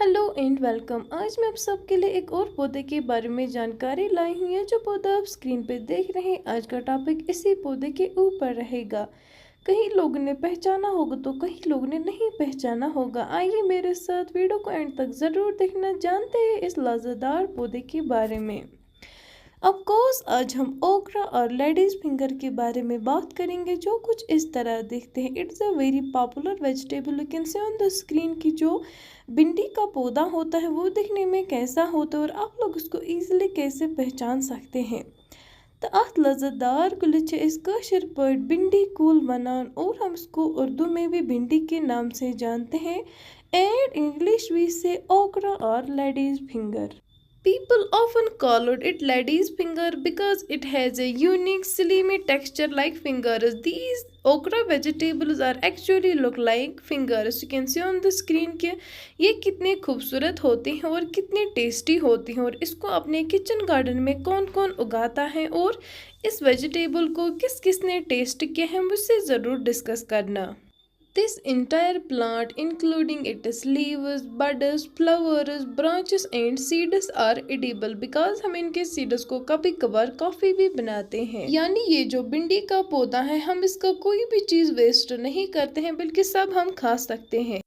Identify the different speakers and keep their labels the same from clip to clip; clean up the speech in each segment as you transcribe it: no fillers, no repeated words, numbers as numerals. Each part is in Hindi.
Speaker 1: Hello and welcome. आज मैं आप सबके लिए एक और पौधे के बारे में जानकारी लाई हुई है। जो पौधा आप स्क्रीन पे देख रहे हैं, आज का टॉपिक इसी पौधे के ऊपर रहेगा। कई लोगों ने पहचाना होगा तो कई लोगों ने नहीं पहचाना होगा। आइए मेरे साथ वीडियो को एंड तक ज़रूर देखना, जानते हैं इस लाजवाब पौधे के बारे में। ऑफ कोर्स आज हम ओकरा और लेडीज फिंगर के बारे में बात करेंगे, जो कुछ इस तरह दिखते हैं। It's a very popular vegetable. You can see on the screen की जो भिंडी का पौधा होता है वो दिखने में कैसा होता है और आप लोग उसको ईजिली कैसे पहचान सकते हैं। तो अत लज़तदार कुल इस काशिर पर भिंडी कूल वनान, और हम इसको उर्दू में भी भिंडी के नाम से जानते हैं। एंड इंग्लिश वी से ओकरा और ladies finger. People often called it lady's finger because it has a unique slimy texture like fingers. These okra vegetables are actually look like fingers. You can see on the screen के ये कितने खूबसूरत होते हैं और कितने टेस्टी होते हैं, और इसको अपने किचन गार्डन में कौन कौन उगाता है और इस वेजिटेबल को किस किस ने टेस्ट किया है मुझसे ज़रूर डिस्कस करना। This entire plant, including its leaves, buds, flowers, branches and seeds, are edible because हम इनके सीड्स को कभी कभार कॉफी भी बनाते हैं। यानी ये जो भिंडी का पौधा है, हम इसका कोई भी चीज़ वेस्ट नहीं करते हैं, बल्कि सब हम खा सकते हैं।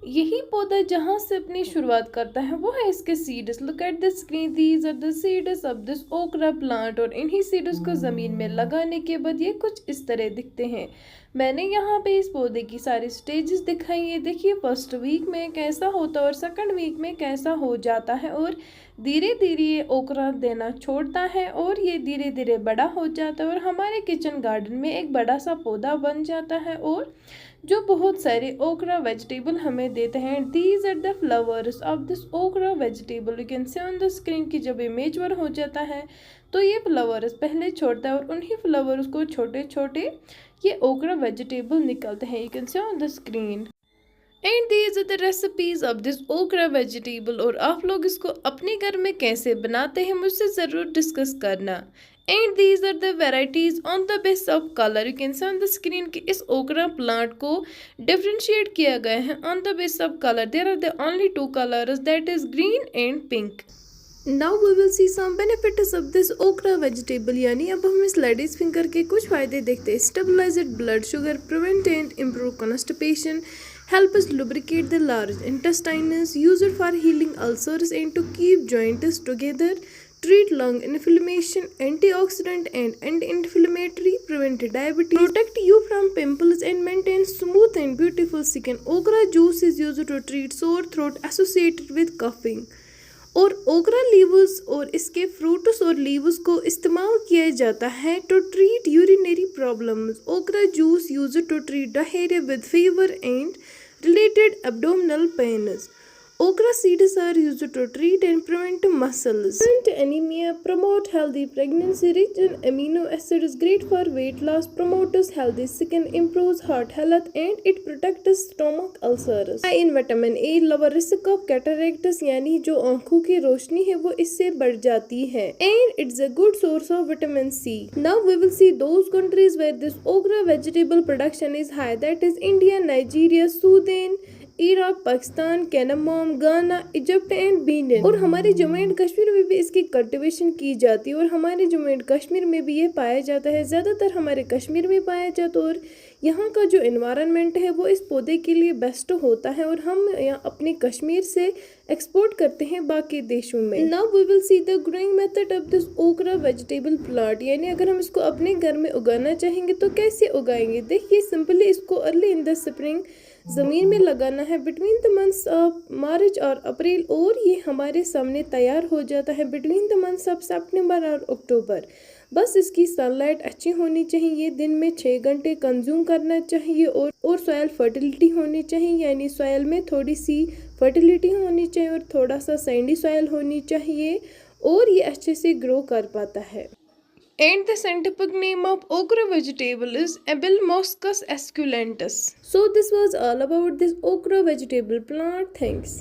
Speaker 1: यही पौधा जहाँ से अपनी शुरुआत करता है वो है इसके seeds. Look at the screen, these are the seeds of this okra plant. और इन्हीं सीड्स को ज़मीन में लगाने के बाद ये कुछ इस तरह दिखते हैं। मैंने यहाँ पे इस पौधे की सारी स्टेजेस दिखाई है। देखिए फर्स्ट वीक में कैसा होता है और सेकंड वीक में कैसा हो जाता है, और धीरे धीरे ये ओकरा देना छोड़ता है और ये धीरे धीरे बड़ा हो जाता है और हमारे किचन गार्डन में एक बड़ा सा पौधा बन जाता है, और जो बहुत सारे ओकरा वेजिटेबल हमें देते हैं। These are the flowers of this okra vegetable. You can see on the screen की जब ये मेच्योर हो जाता है तो ये फ्लावर्स पहले छोड़ता है और उन्हीं फ्लावर्स को छोटे छोटे ये ओकरा वेजिटेबल निकलते हैं। You can see on the screen and these are the recipes of this okra vegetable. और आप लोग इसको अपने घर में कैसे बनाते हैं मुझसे ज़रूर डिस्कस करना। And these are the varieties on the base of colour. You can see on the screen कि इस ओकरा प्लांट को डिफ्रेंशिएट किया गया है on the base of colour. There are the only two colours, that is green and pink. Now we will see some benefits of this okra vegetable। यानी अब हम इस लेडीज फिंगर के कुछ फायदे देखते हैं। Stabilised blood sugar, prevent and improve constipation, help us lubricate the large intestines, used for healing ulcers and to keep joints together, treat lung inflammation, antioxidant and anti-inflammatory, prevent diabetes, protect you from pimples and maintain smooth and beautiful skin. Okra juice is used to treat sore throat associated with coughing। और ओकरा लीव्स और इसके फ्रूट्स और लीव्स को इस्तेमाल किया जाता है to treat urinary problems. Okra juice use to treat diarrhoea with fever and related abdominal pains. Okra seeds are used to treat and prevent muscles, prevent anemia, promote healthy pregnancy, rich in amino acids, great for weight loss, promotes healthy skin, improves heart health and it protects stomach ulcers. High in vitamin A, lower risk of cataracts, यानी जो आंखों की रोशनी है वो इससे बढ़ जाती है। And it's a good source of vitamin C. Now we will see those countries where this okra vegetable production is high, that is India, Nigeria, Sudan, Iraq, Pakistan, कैनामोम, गाना, इजिप्ट एंड बीनिन। और हमारे जम्मू एंड कश्मीर में भी इसकी कल्टीवेशन की जाती है और हमारे जम्मू एंड कश्मीर में भी ये पाया जाता है। ज़्यादातर हमारे कश्मीर में पाया जाता है और यहाँ का जो एनवायरनमेंट है वो इस पौधे के लिए बेस्ट होता है और हम यहाँ अपने कश्मीर से एक्सपोर्ट करते हैं बाकी देशों में। Now we will see the growing method of this okra vegetable plant. यानी अगर हम इसको अपने घर में उगाना चाहेंगे तो कैसे उगाएंगे। देखिए सिंपली इसको अर्ली इन द स्प्रिंग ज़मीन में लगाना है between the months of March और अप्रैल, और ये हमारे सामने तैयार हो जाता है बिटवीन द मंथ्स ऑफ सितंबर और अक्टूबर। बस इसकी सनलाइट अच्छी होनी चाहिए, दिन में 6 घंटे कंज्यूम करना चाहिए और सॉयल फर्टिलिटी होनी चाहिए। यानी सॉयल में थोड़ी सी फर्टिलिटी होनी चाहिए और थोड़ा सा सैंडी सॉयल होनी चाहिए और ये अच्छे से ग्रो कर पाता है। And the scientific name of okra vegetable is Abelmoschus esculentus. So this was all about this okra vegetable plant. Thanks.